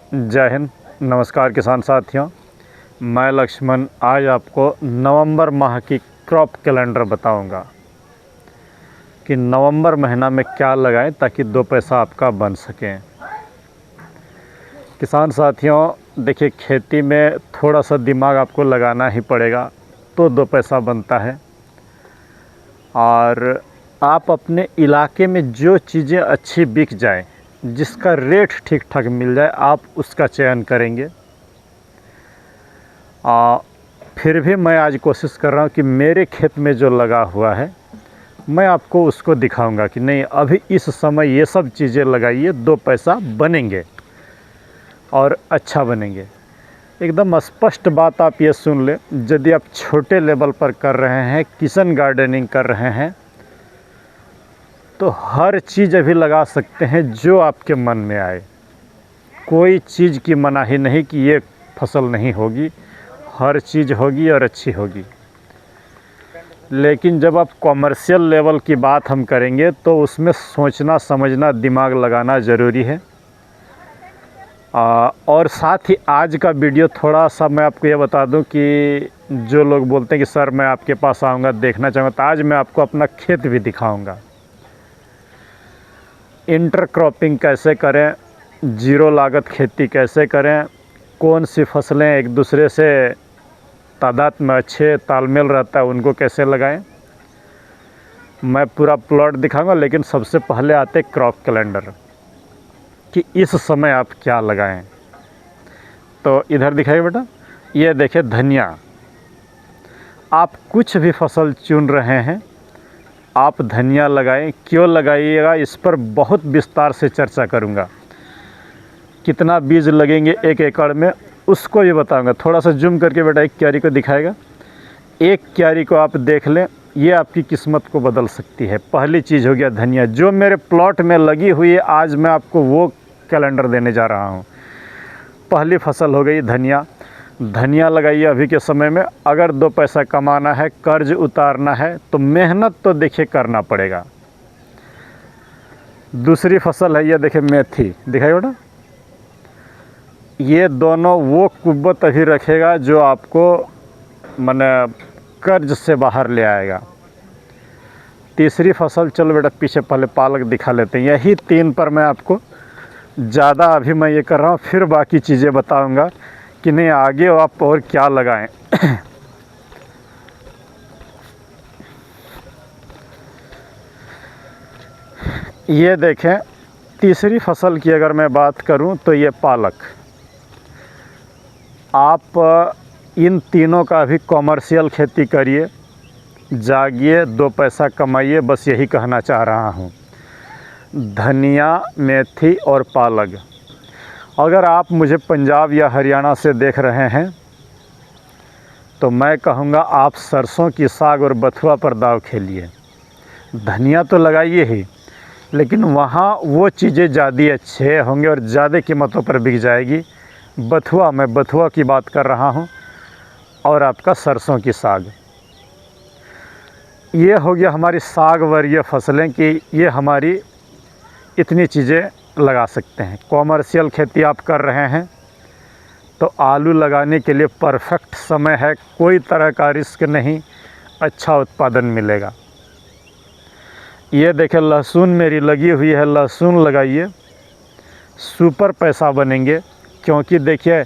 जय हिंद। नमस्कार किसान साथियों, मैं लक्ष्मण आज आपको नवंबर माह की क्रॉप कैलेंडर बताऊंगा कि नवंबर महीना में क्या लगाएं ताकि दो पैसा आपका बन सके। किसान साथियों देखिए, खेती में थोड़ा सा दिमाग आपको लगाना ही पड़ेगा तो दो पैसा बनता है। और आप अपने इलाके में जो चीज़ें अच्छी बिक जाए, जिसका रेट ठीक ठाक मिल जाए, आप उसका चयन करेंगे। फिर भी मैं आज कोशिश कर रहा हूँ कि मेरे खेत में जो लगा हुआ है मैं आपको उसको दिखाऊंगा कि नहीं, अभी इस समय ये सब चीज़ें लगाइए, दो पैसा बनेंगे और अच्छा बनेंगे। एकदम स्पष्ट बात आप ये सुन लें, यदि आप छोटे लेवल पर कर रहे हैं, किचन गार्डनिंग कर रहे हैं, तो हर चीज़ अभी लगा सकते हैं जो आपके मन में आए। कोई चीज़ की मनाही नहीं कि ये फसल नहीं होगी, हर चीज़ होगी और अच्छी होगी। लेकिन जब आप कॉमर्शियल लेवल की बात हम करेंगे तो उसमें सोचना समझना दिमाग लगाना ज़रूरी है। और साथ ही आज का वीडियो थोड़ा सा मैं आपको ये बता दूं कि जो लोग बोलते हैं कि सर मैं आपके पास आऊँगा, देखना चाहूँगा, तो आज मैं आपको अपना खेत भी दिखाऊँगा। इंटरक्रॉपिंग कैसे करें, जीरो लागत खेती कैसे करें, कौन सी फसलें एक दूसरे से तादाद में अच्छे तालमेल रहता है उनको कैसे लगाएं, मैं पूरा प्लॉट दिखाऊंगा। लेकिन सबसे पहले आते क्रॉप कैलेंडर कि इस समय आप क्या लगाएं। तो इधर दिखाइए बेटा, ये देखिए धनिया। आप कुछ भी फसल चुन रहे हैं, आप धनिया लगाएं। क्यों लगाइएगा इस पर बहुत विस्तार से चर्चा करूंगा। कितना बीज लगेंगे एक एकड़ में उसको भी बताऊंगा। थोड़ा सा जूम करके बेटा एक क्यारी को दिखाएगा। एक क्यारी को आप देख लें, ये आपकी किस्मत को बदल सकती है। पहली चीज़ हो गया धनिया, जो मेरे प्लॉट में लगी हुई है, आज मैं आपको वो कैलेंडर देने जा रहा हूँ। पहली फसल हो गई धनिया। धनिया लगाइए अभी के समय में। अगर दो पैसा कमाना है, कर्ज उतारना है, तो मेहनत तो देखिए करना पड़ेगा। दूसरी फसल है, ये देखिए मेथी। दिखाइए बेटा, ये दोनों वो कुव्वत अभी रखेगा जो आपको माने कर्ज से बाहर ले आएगा। तीसरी फसल, चलो बेटा पीछे पहले पालक दिखा लेते हैं। यही तीन पर मैं आपको ज़्यादा अभी मैं ये कर रहा हूँ, फिर बाकी चीज़ें बताऊंगा कि नहीं आगे आप और क्या लगाएं। ये देखें, तीसरी फसल की अगर मैं बात करूं तो ये पालक। आप इन तीनों का भी कॉमर्शियल खेती करिए, जागिए, दो पैसा कमाइए, बस यही कहना चाह रहा हूं। धनिया, मेथी और पालक। अगर आप मुझे पंजाब या हरियाणा से देख रहे हैं तो मैं कहूँगा आप सरसों की साग और बथुआ पर दाव खेलिए। धनिया तो लगाइए ही, लेकिन वहाँ वो चीज़ें ज़्यादा अच्छे होंगे और ज़्यादा कीमतों पर बिक जाएगी। बथुआ, मैं बथुआ की बात कर रहा हूँ, और आपका सरसों की साग। ये हो गया हमारी साग वर्गीय फसलें कि ये हमारी इतनी चीज़ें लगा सकते हैं। कॉमर्शियल खेती आप कर रहे हैं तो आलू लगाने के लिए परफेक्ट समय है, कोई तरह का रिस्क नहीं, अच्छा उत्पादन मिलेगा। ये देखें लहसुन मेरी लगी हुई है, लहसुन लगाइए, सुपर पैसा बनेंगे। क्योंकि देखिए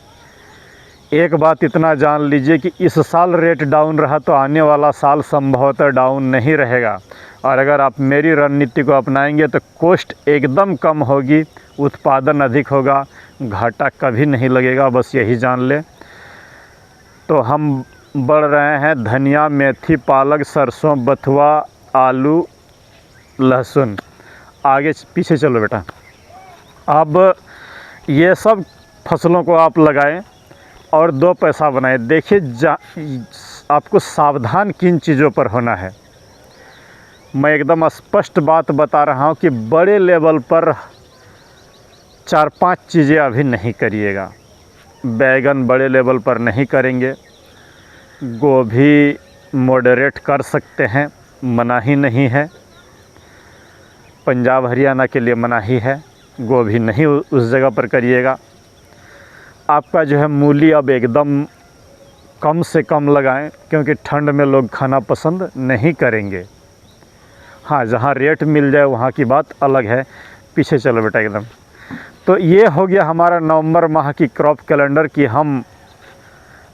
एक बात इतना जान लीजिए कि इस साल रेट डाउन रहा तो आने वाला साल संभवतः डाउन नहीं रहेगा। और अगर आप मेरी रणनीति को अपनाएंगे तो कॉस्ट एकदम कम होगी, उत्पादन अधिक होगा, घाटा कभी नहीं लगेगा, बस यही जान लें। तो हम बढ़ रहे हैं धनिया, मेथी, पालक, सरसों, बथुआ, आलू, लहसुन। आगे पीछे चलो बेटा। अब ये सब फसलों को आप लगाएं और दो पैसा बनाएं। देखिए आपको सावधान किन चीज़ों पर होना है। मैं एकदम स्पष्ट बात बता रहा हूँ कि बड़े लेवल पर 4-5 चीज़ें अभी नहीं करिएगा। बैगन बड़े लेवल पर नहीं करेंगे, गोभी मॉडरेट कर सकते हैं, मनाही नहीं है। पंजाब हरियाणा के लिए मनाही है, गोभी नहीं उस जगह पर करिएगा। आपका जो है मूली अब एकदम कम से कम लगाएं, क्योंकि ठंड में लोग खाना पसंद नहीं करेंगे। हाँ, जहाँ रेट मिल जाए वहाँ की बात अलग है। पीछे चलो बेटा एकदम। तो ये हो गया हमारा नवंबर माह की क्रॉप कैलेंडर कि हम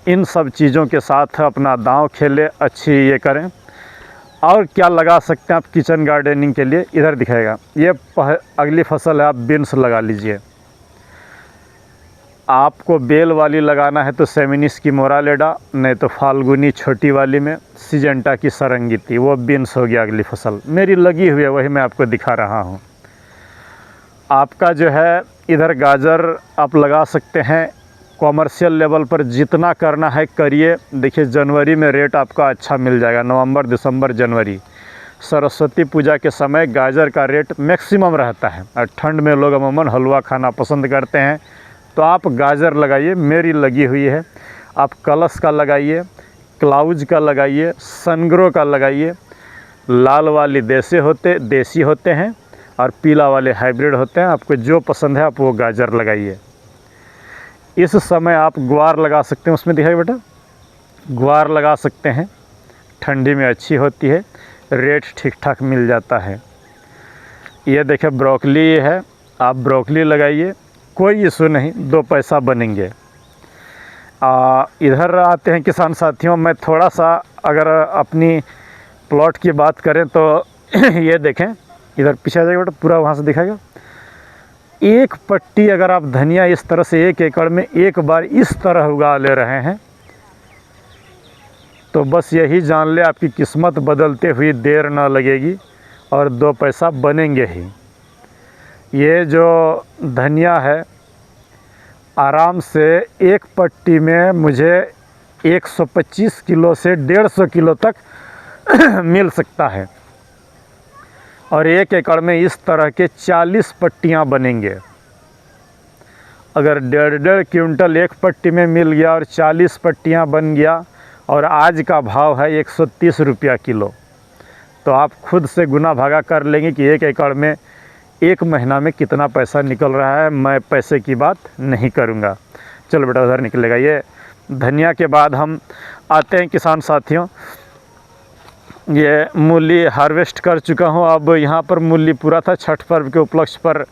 इन सब चीज़ों के साथ अपना दांव खेले, अच्छी ये करें। और क्या लगा सकते हैं आप किचन गार्डनिंग के लिए, इधर दिखाएगा। ये अगली फसल है, आप बीन्स लगा लीजिए। आपको बेल वाली लगाना है तो सेमिनिस की मोरालेडा, नहीं तो फाल्गुनी छोटी वाली में सिजेंटा की सरंगीती, वो बीन्स हो गया अगली फसल। मेरी लगी हुई है, वही मैं आपको दिखा रहा हूँ। आपका जो है इधर गाजर आप लगा सकते हैं, कॉमर्शियल लेवल पर जितना करना है करिए। देखिए जनवरी में रेट आपका अच्छा मिल जाएगा, नवंबर दिसंबर जनवरी सरस्वती पूजा के समय गाजर का रेट मैक्सिमम रहता है। और ठंड में लोग अमूमन हलवा खाना पसंद करते हैं, तो आप गाजर लगाइए, मेरी लगी हुई है। आप कलश का लगाइए, क्लाउज का लगाइए, सनग्रो का लगाइए। लाल वाली देसी होते हैं और पीला वाले हाइब्रिड होते हैं। आपको जो पसंद है आप वो गाजर लगाइए। इस समय आप ग्वार लगा सकते हैं, उसमें दिखाइए बेटा, ग्वार लगा सकते हैं, ठंडी में अच्छी होती है, रेट ठीक ठाक मिल जाता है। ये देखिए ब्रोकली है, आप ब्रोकली लगाइए, कोई इशू नहीं, 2 पैसा बनेंगे। इधर आते हैं किसान साथियों, मैं थोड़ा सा अगर अपनी प्लॉट की बात करें तो ये देखें, इधर पीछे आ जाएगा बेटा, पूरा वहाँ से दिखाएगा। एक पट्टी अगर आप धनिया इस तरह से 1 एकड़ में एक बार इस तरह उगा ले रहे हैं, तो बस यही जान ले आपकी किस्मत बदलते हुई देर ना लगेगी और 2 पैसा बनेंगे ही। ये जो धनिया है आराम से एक पट्टी में मुझे 125 किलो से 150 किलो तक मिल सकता है, और 1 एकड़ में इस तरह के 40 पट्टियाँ बनेंगे। अगर 1.5 क्विंटल एक पट्टी में मिल गया और 40 पट्टियाँ बन गया, और आज का भाव है 130 रुपया किलो, तो आप खुद से गुना भागा कर लेंगे कि 1 एकड़ में 1 महीना में कितना पैसा निकल रहा है। मैं पैसे की बात नहीं करूँगा। चलो बेटा उधर निकलेगा। ये धनिया के बाद हम आते हैं किसान साथियों, ये मूली हार्वेस्ट कर चुका हूँ। अब यहाँ पर मूली पूरा था, छठ पर्व के उपलक्ष्य पर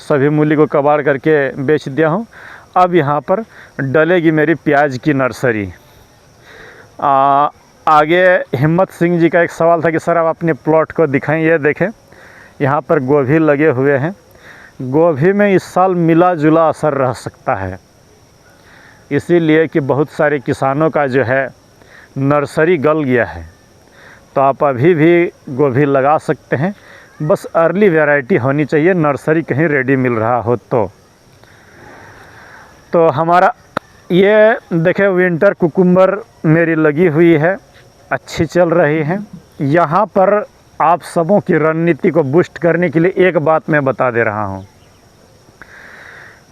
सभी मूली को कबाड़ करके बेच दिया हूँ। अब यहाँ पर डलेगी मेरी प्याज की नर्सरी। आगे हिम्मत सिंह जी का एक सवाल था कि सर आप अपने प्लॉट को दिखाएं। ये देखें, यहाँ पर गोभी लगे हुए हैं। गोभी में इस साल मिला जुला असर रह सकता है, इसीलिए कि बहुत सारे किसानों का जो है नर्सरी गल गया है। तो आप अभी भी गोभी लगा सकते हैं, बस अर्ली वैरायटी होनी चाहिए, नर्सरी कहीं रेडी मिल रहा हो तो हमारा ये देखें विंटर कुकुम्बर मेरी लगी हुई है, अच्छी चल रही है। यहाँ पर आप सबों की रणनीति को बूस्ट करने के लिए एक बात मैं बता दे रहा हूँ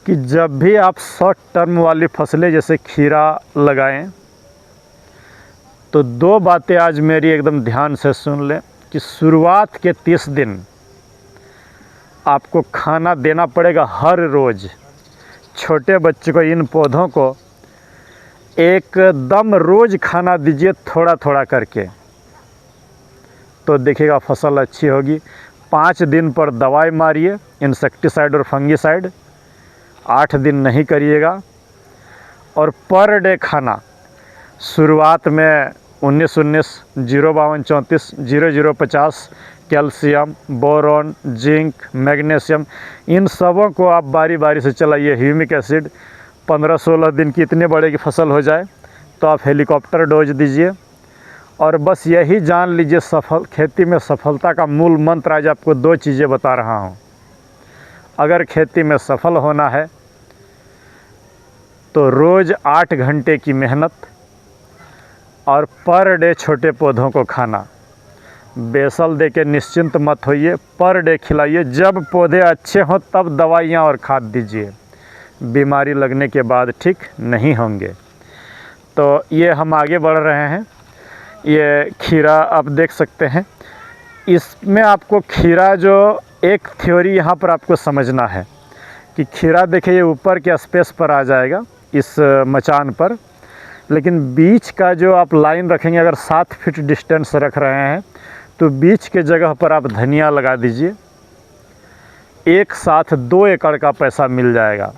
कि जब भी आप शॉर्ट टर्म वाली फसलें जैसे खीरा लगाएं, तो 2 बातें आज मेरी एकदम ध्यान से सुन लें कि शुरुआत के 30 दिन आपको खाना देना पड़ेगा हर रोज़। छोटे बच्चे को, इन पौधों को एकदम रोज़ खाना दीजिए, थोड़ा थोड़ा करके, तो देखिएगा फसल अच्छी होगी। 5 दिन पर दवाई मारिए, इंसेक्टिसाइड और फंगीसाइड, 8 दिन नहीं करिएगा। और पर डे खाना शुरुआत में 19-19, 052, 34, 0050 कैल्शियम, बोरॉन, जिंक, मैग्नीशियम, इन सबों को आप बारी बारी से चलाइए। ह्यूमिक एसिड 15-16 दिन की इतने बड़े की फसल हो जाए तो आप हेलीकॉप्टर डोज दीजिए। और बस यही जान लीजिए, खेती में सफलता का मूल मंत्र आज आपको 2 चीज़ें बता रहा हूँ। अगर खेती में सफल होना है तो रोज़ 8 घंटे की मेहनत और पर डे छोटे पौधों को खाना। बेसल दे के निश्चिंत मत होइए, पर डे खिलाइए। जब पौधे अच्छे हों तब दवाइयाँ और खाद दीजिए, बीमारी लगने के बाद ठीक नहीं होंगे। तो ये हम आगे बढ़ रहे हैं। ये खीरा आप देख सकते हैं, इसमें आपको खीरा जो एक थ्योरी यहाँ पर आपको समझना है कि खीरा देखिए ये ऊपर के स्पेस पर आ जाएगा इस मचान पर, लेकिन बीच का जो आप लाइन रखेंगे, अगर 7 फीट डिस्टेंस रख रहे हैं तो बीच के जगह पर आप धनिया लगा दीजिए। एक साथ 2 एकड़ का पैसा मिल जाएगा।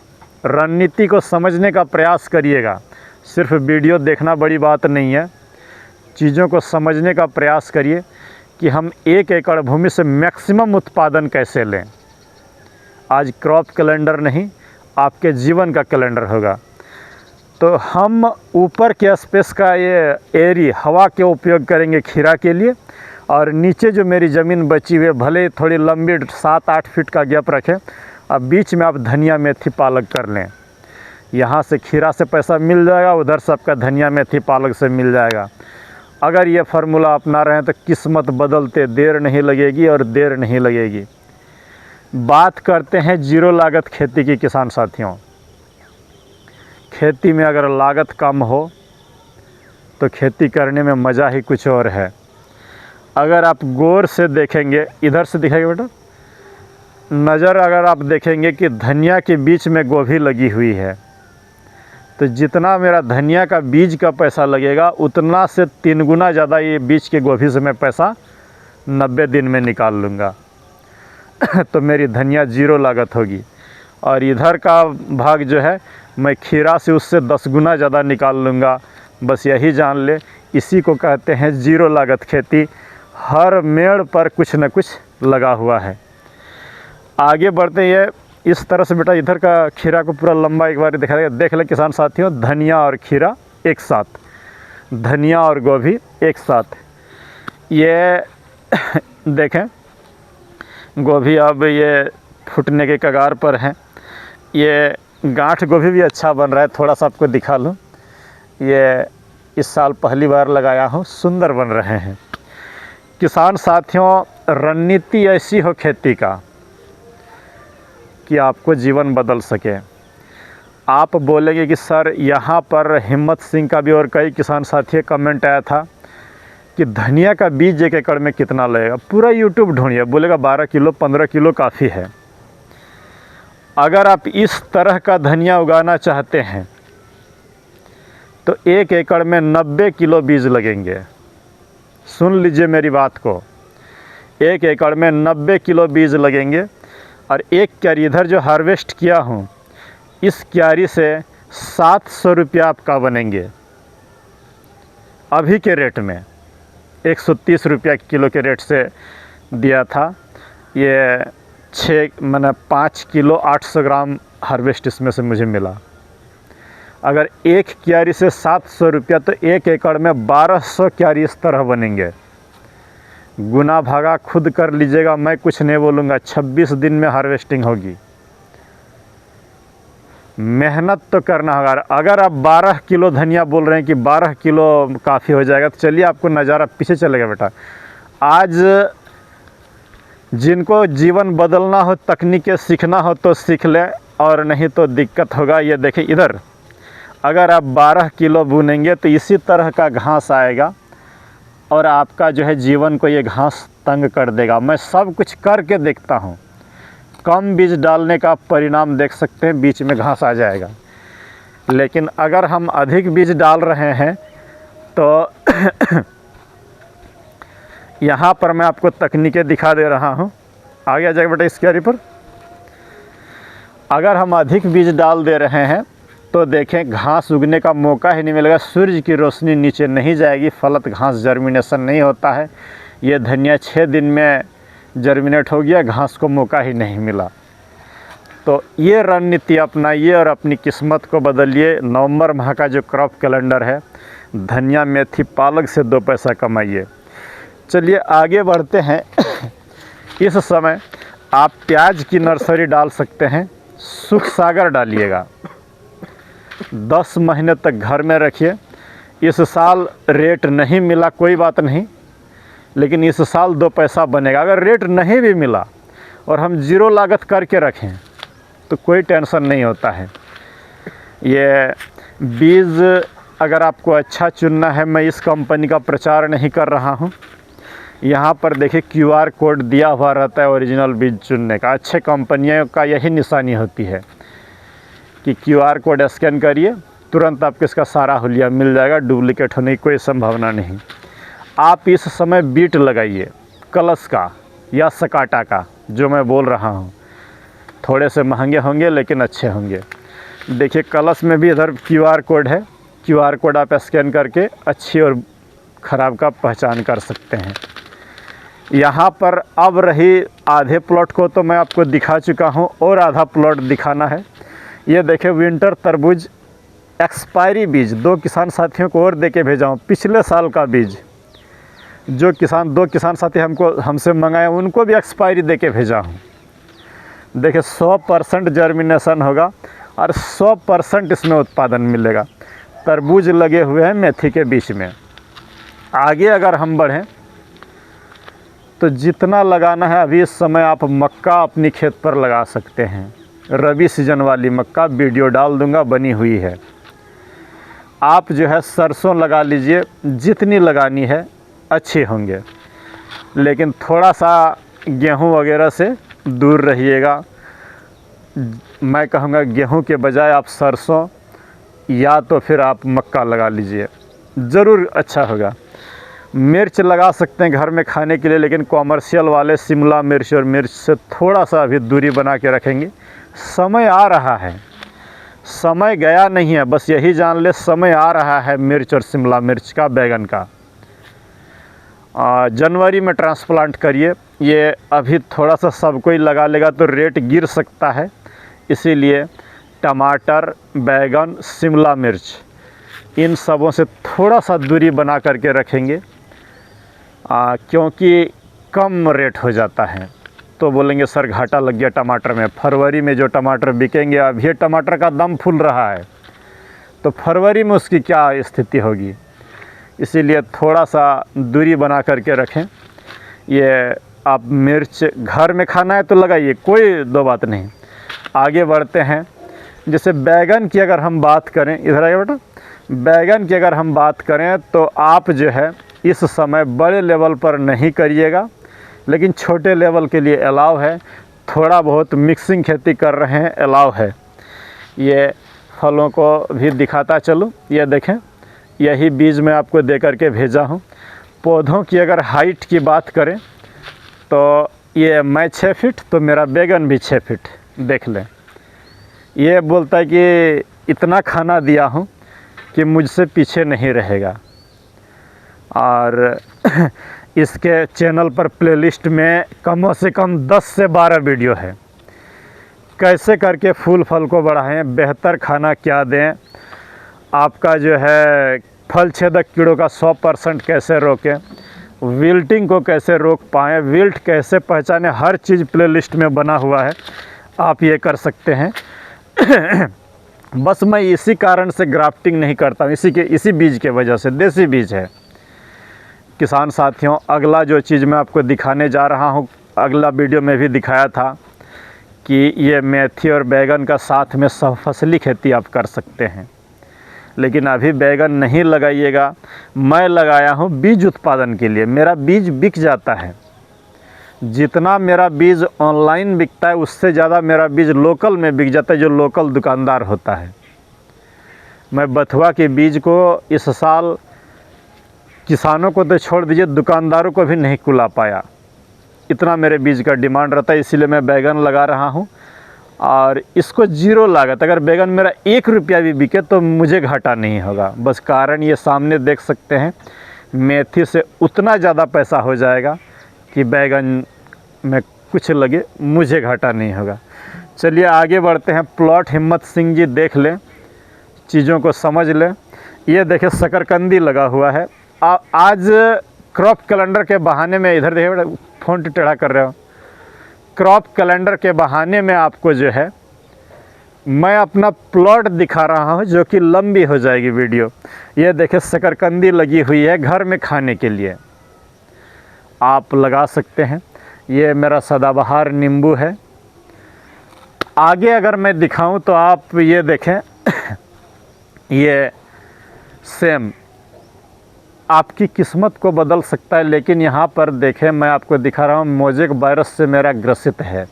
रणनीति को समझने का प्रयास करिएगा, सिर्फ वीडियो देखना बड़ी बात नहीं है, चीज़ों को समझने का प्रयास करिए कि हम 1 एकड़ भूमि से मैक्सिमम उत्पादन कैसे लें। आज क्रॉप कैलेंडर नहीं, आपके जीवन का कैलेंडर होगा। तो हम ऊपर के स्पेस का ये एरी हवा के उपयोग करेंगे खीरा के लिए, और नीचे जो मेरी ज़मीन बची हुई है भले थोड़ी लंबी 7-8 फीट का गैप रखें, अब बीच में आप धनिया मेथी पालक कर लें। यहाँ से खीरा से पैसा मिल जाएगा, उधर से आपका धनिया मेथी पालक से मिल जाएगा। अगर ये फार्मूला अपना रहे हैं तो किस्मत बदलते देर नहीं लगेगी और देर नहीं लगेगी। बात करते हैं जीरो लागत खेती की किसान साथियों। खेती में अगर लागत कम हो तो खेती करने में मज़ा ही कुछ और है। अगर आप गौर से देखेंगे, इधर से दिखाइए बेटा, नज़र अगर आप देखेंगे कि धनिया के बीच में गोभी लगी हुई है, तो जितना मेरा धनिया का बीज का पैसा लगेगा उतना से 3 गुना ज़्यादा ये बीज के गोभी से मैं पैसा 90 दिन में निकाल लूँगा। तो मेरी धनिया जीरो लागत होगी। और इधर का भाग जो है मैं खीरा से उससे 10 गुना ज़्यादा निकाल लूँगा। बस यही जान ले, इसी को कहते हैं जीरो लागत खेती। हर मेड़ पर कुछ न कुछ लगा हुआ है। आगे बढ़ते ये इस तरह से बेटा, इधर का खीरा को पूरा लंबा एक बार दिखा देगा। देख ले किसान साथियों, धनिया और खीरा एक साथ, धनिया और गोभी एक साथ। ये देखें गोभी अब ये फूटने के कगार पर है। ये गांठ गोभी भी अच्छा बन रहा है, थोड़ा सा आपको दिखा लूँ। ये इस साल पहली बार लगाया हूँ, सुंदर बन रहे हैं। किसान साथियों, रणनीति ऐसी हो खेती का कि आपको जीवन बदल सके। आप बोलेंगे कि सर यहाँ पर हिम्मत सिंह का भी और कई किसान साथी कमेंट आया था कि धनिया का बीज 1 एकड़ में कितना लगेगा। पूरा यूट्यूब ढूंढिए, बोलेगा 12 किलो 15 किलो काफ़ी है। अगर आप इस तरह का धनिया उगाना चाहते हैं तो 1 एकड़ में 90 किलो बीज लगेंगे। सुन लीजिए मेरी बात को, 1 एकड़ में 90 किलो बीज लगेंगे। और एक क्यारी इधर जो हार्वेस्ट किया हूँ, इस क्यारी से 700 रुपया आपका बनेंगे अभी के रेट में। 130 रुपया किलो के रेट से दिया था। ये 5 किलो 800 ग्राम हार्वेस्ट इसमें से मुझे मिला। अगर एक क्यारी से 700 रुपया, तो 1 एकड़ में 1200 क्यारी इस तरह बनेंगे। गुना भागा खुद कर लीजिएगा, मैं कुछ नहीं बोलूँगा। 26 दिन में हार्वेस्टिंग होगी। मेहनत तो करना होगा। अगर आप 12 किलो धनिया बोल रहे हैं कि 12 किलो काफ़ी हो जाएगा, तो चलिए आपको नज़ारा पीछे चलेगा बेटा। आज जिनको जीवन बदलना हो, तकनीकें सीखना हो तो सीख लें, और नहीं तो दिक्कत होगा। ये देखिए इधर, अगर आप 12 किलो बुनेंगे तो इसी तरह का घास आएगा, और आपका जो है जीवन को ये घास तंग कर देगा। मैं सब कुछ करके देखता हूँ। कम बीज डालने का परिणाम देख सकते हैं, बीच में घास आ जाएगा। लेकिन अगर हम अधिक बीज डाल रहे हैं तो यहाँ पर मैं आपको तकनीकें दिखा दे रहा हूँ। आगे आ जाएगा बेटा इस क्यारी पर। अगर हम अधिक बीज डाल दे रहे हैं तो देखें घास उगने का मौका ही नहीं मिलेगा। सूरज की रोशनी नीचे नहीं जाएगी, फलत घास जर्मिनेशन नहीं होता है। ये धनिया 6 दिन में जर्मिनेट हो गया, घास को मौका ही नहीं मिला। तो ये रणनीति अपनाइए और अपनी किस्मत को बदलिए। नवंबर माह का जो क्रॉप कैलेंडर है, धनिया मेथी पालक से 2 पैसा कमाइए। चलिए आगे बढ़ते हैं। इस समय आप प्याज की नर्सरी डाल सकते हैं। सुख सागर डालिएगा, 10 महीने तक घर में रखिए। इस साल रेट नहीं मिला कोई बात नहीं, लेकिन इस साल 2 पैसा बनेगा। अगर रेट नहीं भी मिला और हम जीरो लागत करके रखें तो कोई टेंशन नहीं होता है। ये बीज अगर आपको अच्छा चुनना है, मैं इस कंपनी का प्रचार नहीं कर रहा हूँ। यहाँ पर देखिए QR कोड दिया हुआ रहता है ओरिजिनल बीज चुनने का। अच्छे कंपनियों का यही निशानी होती है कि QR कोड स्कैन करिए, तुरंत आपको इसका सारा हुलिया मिल जाएगा, डुप्लीकेट होने की कोई संभावना नहीं। आप इस समय बीट लगाइए कलश का या सकाटा का, जो मैं बोल रहा हूँ। थोड़े से महंगे होंगे लेकिन अच्छे होंगे। देखिए कलश में भी इधर QR कोड है, QR कोड आप स्कैन करके अच्छी और ख़राब का पहचान कर सकते हैं। यहाँ पर अब रही आधे प्लॉट को तो मैं आपको दिखा चुका हूँ, और आधा प्लॉट दिखाना है। ये देखिए विंटर तरबूज एक्सपायरी बीज 2 किसान साथियों को और दे के भेजा हूँ। पिछले साल का बीज जो 2 किसान साथी हमसे मंगाए, उनको भी एक्सपायरी दे के भेजा हूँ। देखिए 100% जर्मिनेशन होगा और 100% इसमें उत्पादन मिलेगा। तरबूज लगे हुए हैं मेथी के बीच में। आगे अगर हम बढ़ें तो जितना लगाना है अभी इस समय आप मक्का अपनी खेत पर लगा सकते हैं। रबी सीजन वाली मक्का वीडियो डाल दूंगा, बनी हुई है। आप जो है सरसों लगा लीजिए, जितनी लगानी है अच्छे होंगे, लेकिन थोड़ा सा गेहूं वगैरह से दूर रहिएगा। मैं कहूँगा गेहूं के बजाय आप सरसों या तो फिर आप मक्का लगा लीजिए, ज़रूर अच्छा होगा। मिर्च लगा सकते हैं घर में खाने के लिए, लेकिन कॉमर्शियल वाले शिमला मिर्च और मिर्च से थोड़ा सा अभी दूरी बना के रखेंगे। समय आ रहा है, समय गया नहीं है, बस यही जान ले समय आ रहा है मिर्च और शिमला मिर्च का, बैगन का। जनवरी में ट्रांसप्लांट करिए। ये अभी थोड़ा सा सब कोई लगा लेगा तो रेट गिर सकता है, इसीलिए टमाटर, बैगन, शिमला मिर्च इन सबों से थोड़ा सा दूरी बना करके रखेंगे, क्योंकि कम रेट हो जाता है। तो बोलेंगे सर घाटा लग गया टमाटर में। फरवरी में जो टमाटर बिकेंगे, अब ये टमाटर का दम फूल रहा है, तो फरवरी में उसकी क्या स्थिति होगी। इसीलिए थोड़ा सा दूरी बना करके रखें। ये आप मिर्च घर में खाना है तो लगाइए, कोई दो बात नहीं। आगे बढ़ते हैं। जैसे बैगन की अगर हम बात करें, इधर आइए बेटा, बैगन की अगर हम बात करें तो आप जो है इस समय बड़े लेवल पर नहीं करिएगा, लेकिन छोटे लेवल के लिए अलाउ है। थोड़ा बहुत मिक्सिंग खेती कर रहे हैं, अलाउ है। ये फलों को भी दिखाता चलूँ। ये देखें, यही बीज मैं आपको दे करके भेजा हूँ। पौधों की अगर हाइट की बात करें तो ये मैं 6 फीट, तो मेरा बैगन भी 6 फीट। देख लें, ये बोलता है कि इतना खाना दिया हूँ कि मुझसे पीछे नहीं रहेगा। और इसके चैनल पर प्लेलिस्ट में कम से कम 10 से 12 वीडियो है, कैसे करके फूल फल को बढ़ाएं, बेहतर खाना क्या दें, आपका जो है फल छेदक कीड़ों का 100% कैसे रोकें, विल्टिंग को कैसे रोक पाएँ, विल्ट कैसे पहचानें, हर चीज़ प्लेलिस्ट में बना हुआ है। आप ये कर सकते हैं। बस मैं इसी कारण से ग्राफ्टिंग नहीं करता हूँ, इसी बीज के वजह से। देसी बीज है। किसान साथियों, अगला जो चीज़ मैं आपको दिखाने जा रहा हूँ, अगला वीडियो में भी दिखाया था कि ये मेथी और बैगन का साथ में सहफसली खेती आप कर सकते हैं। लेकिन अभी बैगन नहीं लगाइएगा। मैं लगाया हूँ बीज उत्पादन के लिए। मेरा बीज बिक जाता है, जितना मेरा बीज ऑनलाइन बिकता है उससे ज़्यादा मेरा बीज लोकल में बिक जाता है, जो लोकल दुकानदार होता है। मैं बथुआ के बीज को इस साल किसानों को तो छोड़ दीजिए, दुकानदारों को भी नहीं कुला पाया, इतना मेरे बीज का डिमांड रहता है। इसीलिए मैं बैगन लगा रहा हूँ, और इसको 0 लागत। अगर बैगन मेरा 1 रुपया भी बिके तो मुझे घाटा नहीं होगा। बस कारण ये सामने देख सकते हैं, मेथी से उतना ज़्यादा पैसा हो जाएगा कि बैगन में कुछ लगे मुझे घाटा नहीं होगा। चलिए आगे बढ़ते हैं। प्लॉट हिम्मत सिंह जी देख लें, चीज़ों को समझ लें। ये देखें शकरकंदी लगा हुआ है। आज क्रॉप कैलेंडर के बहाने में, इधर देखिए फ़ोन टेढ़ा कर रहे हो, क्रॉप कैलेंडर के बहाने में आपको जो है मैं अपना प्लॉट दिखा रहा हूँ, जो कि लंबी हो जाएगी वीडियो। ये देखें शकरकंदी लगी हुई है घर में खाने के लिए, आप लगा सकते हैं। ये मेरा सदाबहार नींबू है। आगे अगर मैं दिखाऊं तो आप ये देखें, ये सेम आपकी किस्मत को बदल सकता है। लेकिन यहाँ पर देखें, मैं आपको दिखा रहा हूँ मोज़ेक वायरस से मेरा ग्रसित है।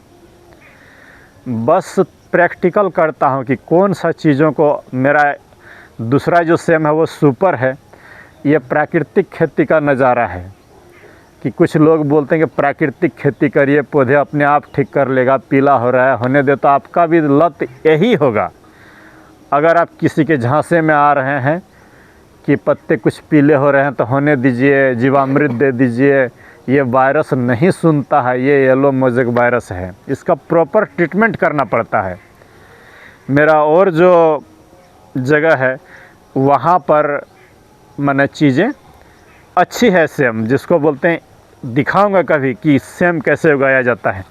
बस प्रैक्टिकल करता हूँ कि कौन सा चीज़ों को, मेरा दूसरा जो सेम है वो सुपर है। ये प्राकृतिक खेती का नज़ारा है कि कुछ लोग बोलते हैं कि प्राकृतिक खेती करिए, पौधे अपने आप ठीक कर लेगा, पीला हो रहा है होने दे। तो आपका भी लत यही होगा। अगर आप किसी के झांसे में आ रहे हैं कि पत्ते कुछ पीले हो रहे हैं तो होने दीजिए, जीवामृत दे दीजिए, ये वायरस नहीं सुनता है। ये येलो मोज़ेक वायरस है, इसका प्रॉपर ट्रीटमेंट करना पड़ता है। मेरा और जो जगह है वहाँ पर माने चीज़ें अच्छी है। सेम जिसको बोलते हैं, दिखाऊंगा कभी कि सेम कैसे उगाया जाता है।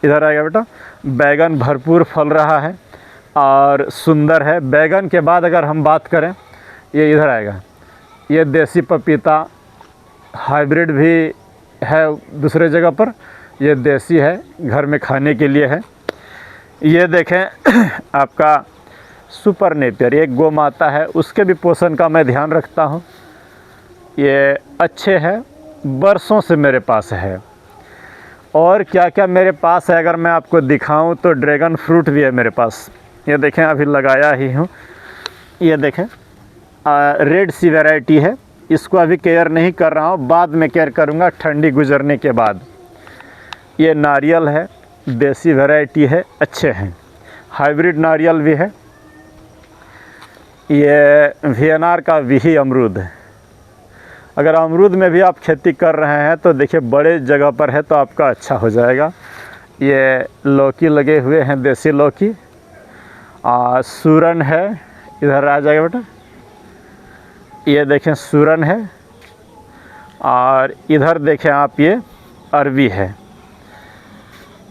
इधर आएगा बेटा, बैगन भरपूर फल रहा है और सुंदर है। बैगन के बाद अगर हम बात करें, ये इधर आएगा, ये देसी पपीता, हाइब्रिड भी है दूसरे जगह पर, ये देसी है, घर में खाने के लिए है। ये देखें आपका सुपर नेपियर, एक गौ माता है, उसके भी पोषण का मैं ध्यान रखता हूँ। ये अच्छे हैं, बरसों से मेरे पास है। और क्या क्या मेरे पास है अगर मैं आपको दिखाऊं तो ड्रैगन फ्रूट भी है मेरे पास। ये देखें, अभी लगाया ही हूँ। ये देखें, रेड सी वैरायटी है। इसको अभी केयर नहीं कर रहा हूँ, बाद में केयर करूँगा ठंडी गुजरने के बाद। ये नारियल है, देसी वैरायटी है, अच्छे हैं। हाइब्रिड नारियल भी है। ये वीएनआर का विही अमरूद है। अगर अमरूद में भी आप खेती कर रहे हैं तो देखिए बड़े जगह पर है तो आपका अच्छा हो जाएगा। ये लौकी लगे हुए हैं, देसी लौकी। सूरन है, इधर आ जाएगा बेटा। ये देखें सूरन है। और इधर देखें आप, ये अरबी है।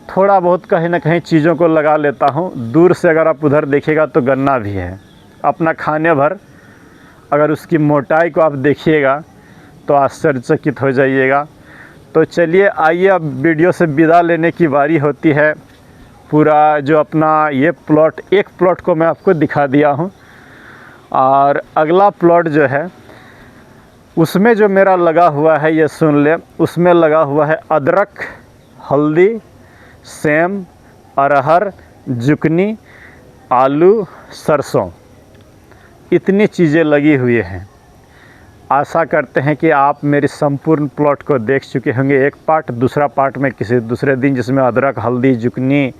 थोड़ा बहुत कहीं ना कहीं चीज़ों को लगा लेता हूँ। दूर से अगर आप उधर देखिएगा तो गन्ना भी है अपना खाने भर। अगर उसकी मोटाई को आप देखिएगा तो आश्चर्यचकित हो जाइएगा। तो चलिए आइए, अब वीडियो से विदा लेने की बारी होती है। पूरा जो अपना ये प्लॉट, एक प्लॉट को मैं आपको दिखा दिया हूँ। और अगला प्लॉट जो है उसमें जो मेरा लगा हुआ है, ये सुन ले, उसमें लगा हुआ है अदरक, हल्दी, सेम, अरहर, जुकनी, आलू, सरसों, इतनी चीज़ें लगी हुई हैं। आशा करते हैं कि आप मेरी संपूर्ण प्लॉट को देख चुके होंगे। एक पार्ट, दूसरा पार्ट में किसी दूसरे दिन, जिसमें अदरक, हल्दी, जुकनी,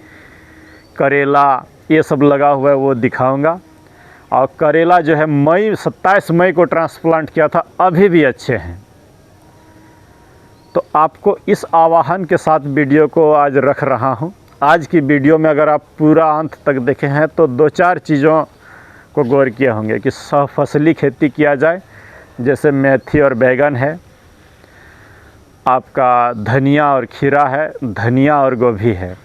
करेला, ये सब लगा हुआ है, वो दिखाऊंगा। और करेला जो है 27 मई को ट्रांसप्लांट किया था, अभी भी अच्छे हैं। तो आपको इस आह्वान के साथ वीडियो को आज रख रहा हूं। आज की वीडियो में अगर आप पूरा अंत तक देखे हैं तो 2-4 चीज़ों को गौर किए होंगे कि सहफसली खेती किया जाए। जैसे मेथी और बैगन है, आपका धनिया और खीरा है, धनिया और गोभी है।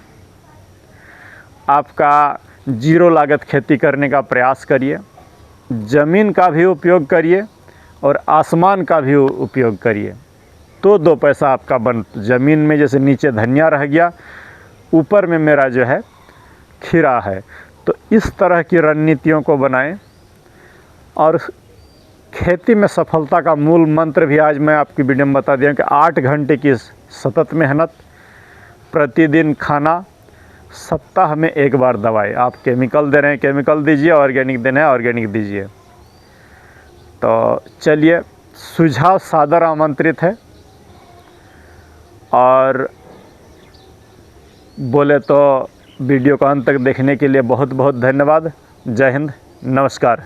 आपका जीरो लागत खेती करने का प्रयास करिए। ज़मीन का भी उपयोग करिए और आसमान का भी उपयोग करिए, तो 2 पैसा आपका बन। ज़मीन में जैसे नीचे धनिया रह गया, ऊपर में मेरा जो है खीरा है। तो इस तरह की रणनीतियों को बनाएं। और खेती में सफलता का मूल मंत्र भी आज मैं आपकी वीडियो में बता दिया कि 8 घंटे की सतत मेहनत, प्रतिदिन खाना, सप्ताह में 1 बार दवाई। आप केमिकल दे रहे हैं केमिकल दीजिए, ऑर्गेनिक देना है ऑर्गेनिक दीजिए। तो चलिए, सुझाव सादर आमंत्रित है। और बोले तो वीडियो को अंत तक देखने के लिए बहुत बहुत धन्यवाद। जय हिंद, नमस्कार।